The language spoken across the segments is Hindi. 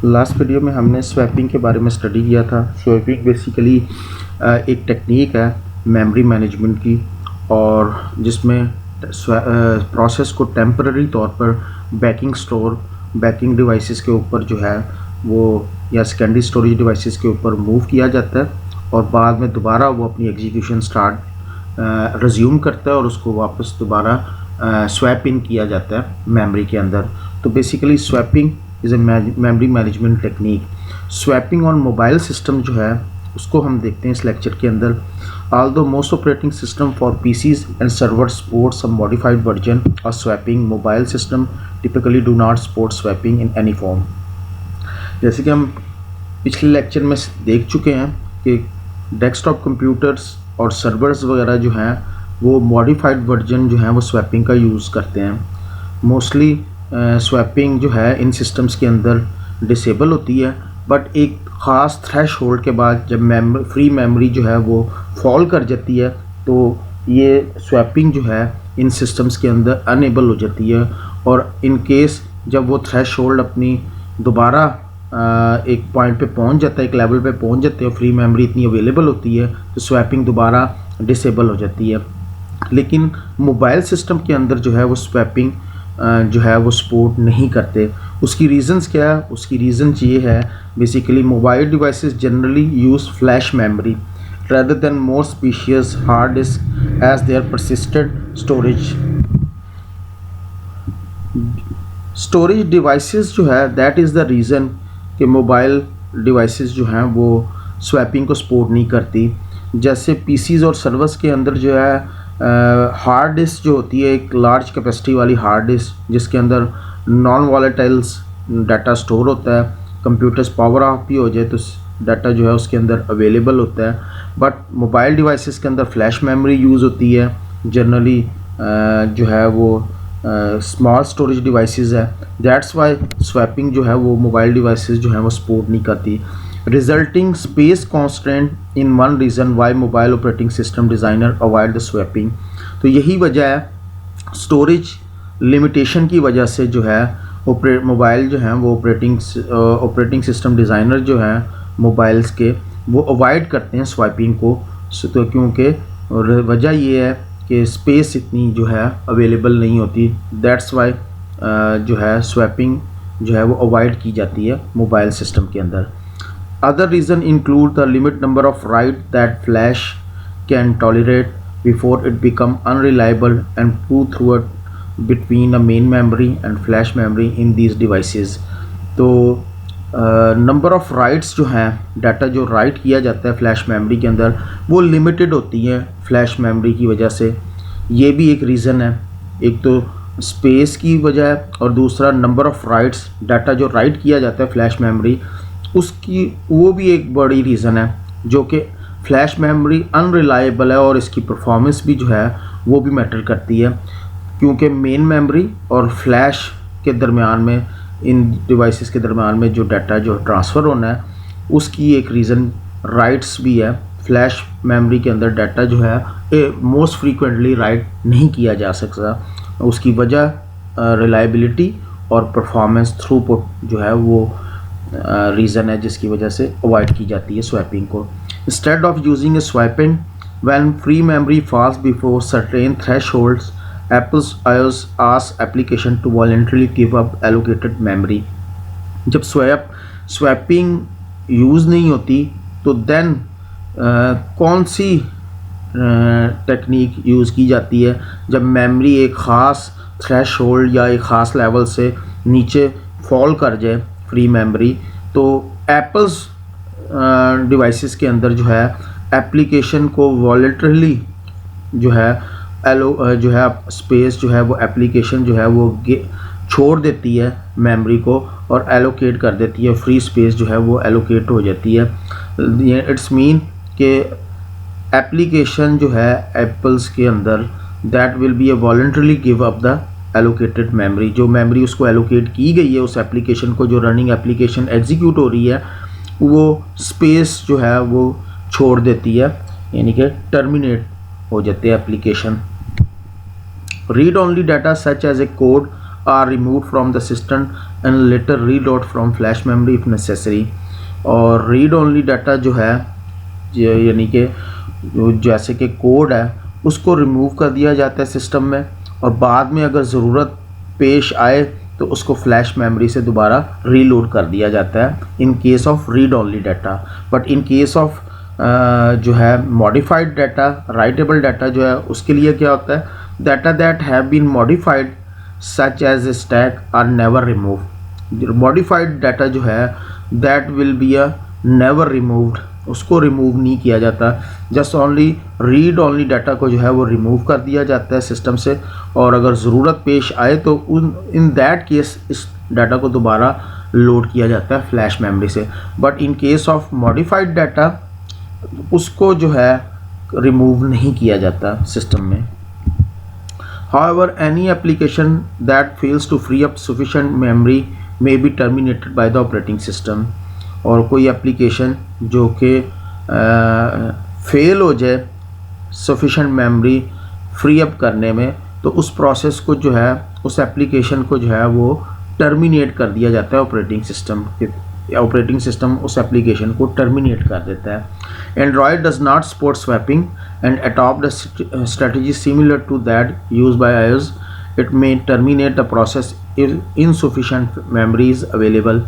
लास्ट वीडियो में हमने स्वैपिंग के बारे में स्टडी किया था। स्वैपिंग बेसिकली एक टेक्निक है मेमोरी मैनेजमेंट की, और जिसमें प्रोसेस को टेम्पररी तौर पर बैकिंग डिवाइसेस के ऊपर जो है वो, या सेकेंडरी स्टोरेज डिवाइसेस के ऊपर मूव किया जाता है, और बाद में दोबारा वो अपनी एग्जीक्यूशन रिज्यूम करता है और उसको वापस दोबारा स्वैप इन किया जाता है मेमोरी के अंदर। तो basically swapping is a memory management technique. Swapping on mobile system जो है उसको हम देखते हैं इस लेक्चर के अंदर। Although most operating system for PCs and servers support some modified version of swapping, mobile system typically do not support swapping in any form। जैसे कि हम पिछले लेक्चर में देख चुके हैं कि डेस्कटॉप कंप्यूटर्स और सर्वर्स वगैरह जो हैं वो मॉडिफाइड वर्जन जो है वो स्वैपिंग का यूज़ करते हैं। मोस्टली स्वैपिंग जो है इन सिस्टम्स के अंदर डिसेबल होती है, बट एक ख़ास थ्रेश होल्ड के बाद जब फ्री मेमोरी जो है वो फॉल कर जाती है तो ये स्वैपिंग जो है इन सिस्टम्स के अंदर अनेबल हो जाती है। और इन केस जब वो थ्रेश होल्ड अपनी दोबारा एक पॉइंट पे पहुंच जाता है, एक लेवल पे पहुंच जाते हैं, फ्री मेमोरी इतनी अवेलेबल होती है तो स्वैपिंग दोबारा डिसेबल हो जाती है। लेकिन मोबाइल सिस्टम के अंदर जो है वो स्वैपिंग जो है वो सपोर्ट नहीं करते। उसकी रीज़न्स क्या है? उसकी रीज़न्स ये है basically mobile devices generally use flash memory rather than more spacious hard disk as their persistent storage devices जो है that is the reason कि मोबाइल डिवाइसेस जो हैं वो स्वैपिंग को सपोर्ट नहीं करती। जैसे पीसीज और सर्वर्स के अंदर जो है हार्ड डिस्क जो होती है, एक लार्ज कैपेसिटी वाली हार्ड डिस्क जिसके अंदर नॉन वॉलेटाइल्स डाटा स्टोर होता है। कंप्यूटर्स पावर ऑफ भी हो जाए तो डाटा जो है उसके अंदर अवेलेबल होता है। बट मोबाइल डिवाइसेस के अंदर फ्लैश मेमोरी यूज़ होती है जनरली, जो है वो स्मॉल स्टोरेज डिवाइसेस है। दैट्स वाई स्वैपिंग जो है वो मोबाइल डिवाइसेस जो है वो सपोर्ट नहीं करती। Resulting space constant in one reason why mobile operating system designer avoid the swapping. तो यही वजह है स्टोरेज लिमिटेशन की वजह से जो है मोबाइल जो है वो ऑपरेटिंग सिस्टम डिज़ाइनर जो है मोबाइल्स के वो अवॉइड करते हैं स्वैपिंग को। तो क्योंकि वजह ये है कि स्पेस इतनी जो है अवेलेबल नहीं होती। दैट्स वाई जो है स्वैपिंग जो है वो अवॉइड की जाती है मोबाइल सिस्टम के अंदर। Other reason include the limit number of write that flash can tolerate before it become unreliable and to through between a main memory and flash memory in these devices। तो नंबर ऑफ़ राइट्स जो हैं, डाटा जो राइट किया जाता है फ्लैश मेमोरी के अंदर वो लिमिटेड होती हैं फ्लैश मेमोरी की वजह से। ये भी एक रीज़न है, एक तो स्पेस की वजह है और दूसरा नंबर ऑफ़ राइट्स, डाटा जो राइट किया जाता है फ्लैश मेमोरी उसकी, वो भी एक बड़ी रीज़न है जो कि फ्लैश मेमोरी अनरिलायबल है और इसकी परफॉर्मेंस भी जो है वो भी मैटर करती है। क्योंकि मेन मेमोरी और फ्लैश के दरमियान में, इन डिवाइसेस के दरमियान में जो डाटा जो ट्रांसफ़र होना है उसकी एक रीज़न राइट्स भी है। फ्लैश मेमोरी के अंदर डाटा जो है मोस्ट फ्रीक्वेंटली राइट नहीं किया जा सकता। उसकी वजह रिलायबिलिटी और परफॉर्मेंस थ्रूपुट जो है वो रीज़न है जिसकी वजह से अवॉइड की जाती है स्वैपिंग को। Instead of using a swapping when free memory falls before certain thresholds, Apple's iOS asks application to voluntarily give up allocated memory। जब स्वैपिंग यूज़ नहीं होती तो देन कौन सी टेक्निक यूज़ की जाती है? जब मेमोरी एक ख़ास थ्रेशहोल्ड या एक ख़ास लेवल से नीचे फॉल कर जाए फ्री मेमोरी, तो एप्पल्स डिवाइसेस के अंदर जो है एप्लीकेशन को वॉलंटरली जो है जो है स्पेस जो है वो एप्लीकेशन जो है वो छोड़ देती है मेमोरी को और एलोकेट कर देती है, फ्री स्पेस जो है वो एलोकेट हो जाती है। इट्स मीन कि एप्लीकेशन जो है एप्पल्स के अंदर that will B A voluntarily give up the allocated memory. जो मेमोरी उसको एलोकेट की गई है उस एप्लीकेशन को, जो रनिंग एप्लीकेशन एग्जीक्यूट हो रही है, वो स्पेस जो है वो छोड़ देती है, यानी कि टर्मिनेट हो जाते हैं application. Read only data such as a code are removed from the system and later reload from flash memory if necessary। और रीड ओनली डाटा जो है यानी कि जैसे कि कोड है उसको रिमूव कर दिया जाता है सिस्टम में, और बाद में अगर ज़रूरत पेश आए तो उसको फ्लैश मेमोरी से दोबारा रीलोड कर दिया जाता है in case of read only data. But in case of जो है मॉडिफाइड डाटा, राइटेबल डाटा जो है उसके लिए क्या होता है, data that have been modified such as stack are never remove. Modified data जो है that will be a never removed, उसको रिमूव नहीं किया जाता, just only read only data को जो है वो रिमूव कर दिया जाता है सिस्टम से, और अगर ज़रूरत पेश आए तो इन दैट केस इस डाटा को दोबारा लोड किया जाता है फ्लैश मेमोरी से। But in case of modified data उसको जो है रिमूव नहीं किया जाता सिस्टम में। However, any application that fails to free up sufficient memory may be terminated by the operating system। और कोई एप्लीकेशन जो कि फेल हो जाए सफिशेंट मेमोरी फ्री अप करने में, तो उस प्रोसेस को जो है, उस एप्लीकेशन को जो है वो टर्मिनेट कर दिया जाता है ऑपरेटिंग सिस्टम उस एप्लीकेशन को टर्मिनेट कर देता है। Android does not support swapping and adopt a strategy similar to that use by iOS. It may terminate the process if insufficient memory is available.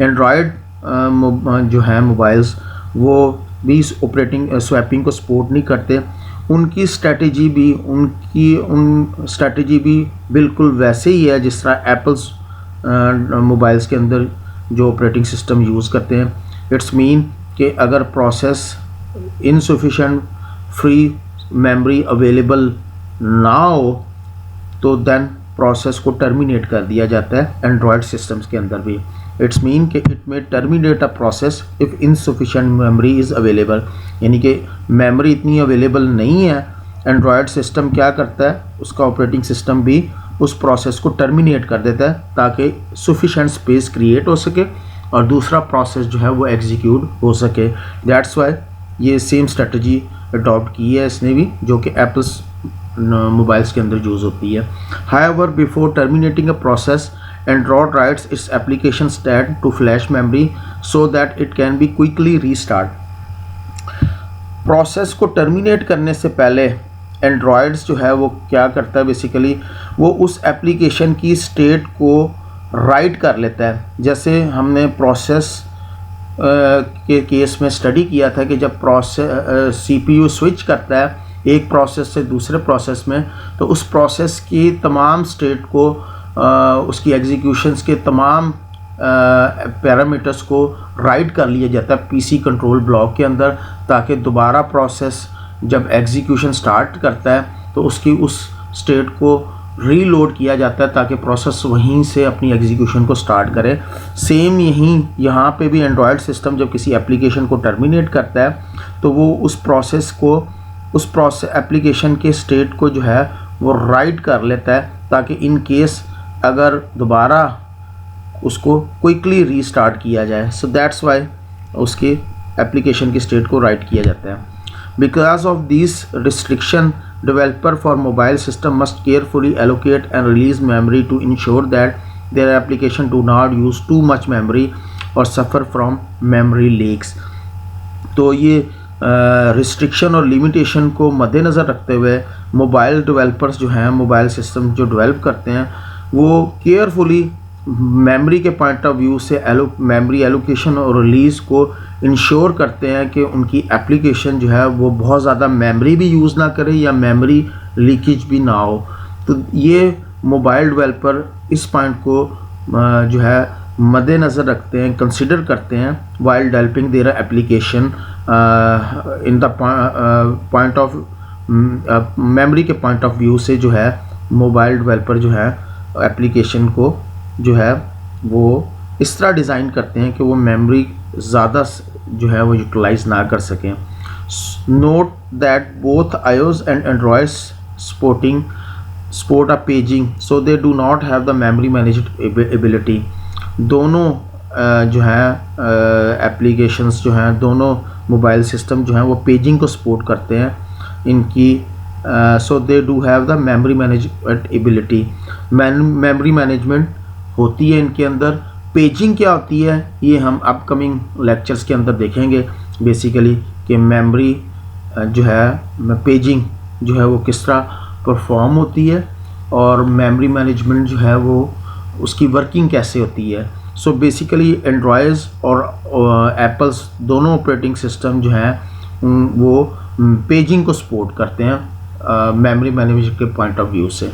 Android जो है मोबाइल्स वो भी इस ऑपरेटिंग स्वैपिंग को सपोर्ट नहीं करते। उनकी स्ट्रेटजी भी बिल्कुल वैसे ही है जिस तरह एप्पल्स मोबाइल्स के अंदर जो ऑपरेटिंग सिस्टम यूज़ करते हैं। इट्स मीन कि अगर process insufficient free memory available ना हो तो देन प्रोसेस को टर्मिनेट कर दिया जाता है एंड्रॉयड सिस्टम्स के अंदर भी। इट्स मीन कि इट में terminate a process if insufficient memory is available, यानी कि मेमोरी इतनी अवेलेबल नहीं है, एंड्रॉयड सिस्टम क्या करता है, उसका ऑपरेटिंग सिस्टम भी उस प्रोसेस को टर्मिनेट कर देता है ताकि सफिशेंट स्पेस क्रिएट हो सके और दूसरा प्रोसेस जो है वो एग्जीक्यूट हो सके। दैट्स वाई ये सेम स्ट्रेटजी अडॉप्ट की है इसने भी, जो कि एप्पल्स मोबाइल्स के अंदर यूज़ होती है। However before terminating a process, Android writes its application state to flash memory so that it can be quickly restart. Process को टर्मिनेट करने से पहले एंड्रॉयड्स जो है वो क्या करता है, बेसिकली वो उस एप्लीकेशन की स्टेट को राइट कर लेता है। जैसे हमने प्रोसेस के केस में स्टडी किया था कि जब सीपीयू स्विच करता है एक प्रोसेस से दूसरे प्रोसेस में, तो उस प्रोसेस की तमाम स्टेट को उसकी एग्जीक्यूशंस के तमाम पैरामीटर्स को राइट कर लिया जाता है पीसी कंट्रोल ब्लॉक के अंदर, ताकि दोबारा प्रोसेस जब एग्जीक्यूशन स्टार्ट करता है तो उसकी उस स्टेट को रीलोड किया जाता है ताकि प्रोसेस वहीं से अपनी एग्जीक्यूशन को स्टार्ट करे। सेम यहाँ पे भी एंड्रॉयड सिस्टम जब किसी एप्लीकेशन को टर्मिनेट करता है तो वो उस एप्लीकेशन के स्टेट को जो है वो राइट कर लेता है ताकि इन केस अगर दोबारा उसको क्विकली रीस्टार्ट किया जाए। सो दैट्स वाई उसके एप्लीकेशन की स्टेट को राइट किया जाता है। Because of these restriction, developer for mobile system must carefully allocate and release memory to ensure that their application do not use too much memory or suffer from memory leaks। तो ये रिस्ट्रिक्शन और लिमिटेशन को मद्देनज़र रखते हुए मोबाइल डेवलपर्स जो हैं, मोबाइल सिस्टम जो डेवलप करते हैं, वो केयरफुली मेमोरी के पॉइंट ऑफ व्यू से मेमोरी एलोकेशन और रिलीज़ को इंश्योर करते हैं कि उनकी एप्लीकेशन जो है वो बहुत ज़्यादा मेमोरी भी यूज़ ना करे या मेमोरी लीकेज भी ना हो। तो ये मोबाइल डेवलपर इस पॉइंट को जो है मद्देनज़र रखते हैं, कंसिडर करते हैं while developing their application in the point of memory के पॉइंट ऑफ व्यू से जो है मोबाइल डेवलपर जो है एप्लीकेशन को जो है वो इस तरह डिज़ाइन करते हैं कि वो मेमोरी ज़्यादा जो है वो यूटिलाइज ना कर सकें। Note that both iOS and Android support a paging so they do not have the memory managed ability. दोनों जो है एप्लीकेशंस जो हैं, दोनों मोबाइल सिस्टम जो हैं वो पेजिंग को सपोर्ट करते हैं। इनकी so they do have the memory management ability. Memory management होती है इनके अंदर। पेजिंग क्या होती है ये हम अपकमिंग लेक्चर्स के अंदर देखेंगे बेसिकली कि मेमोरी जो है पेजिंग जो है वो किस तरह परफॉर्म होती है और मेमोरी मैनेजमेंट जो है वो उसकी वर्किंग कैसे होती है। सो बेसिकली एंड्रॉयड्स और एप्पल्स दोनों ऑपरेटिंग सिस्टम जो हैं वो पेजिंग को सपोर्ट करते हैं मेमोरी मैनेजमेंट के पॉइंट ऑफ व्यू से।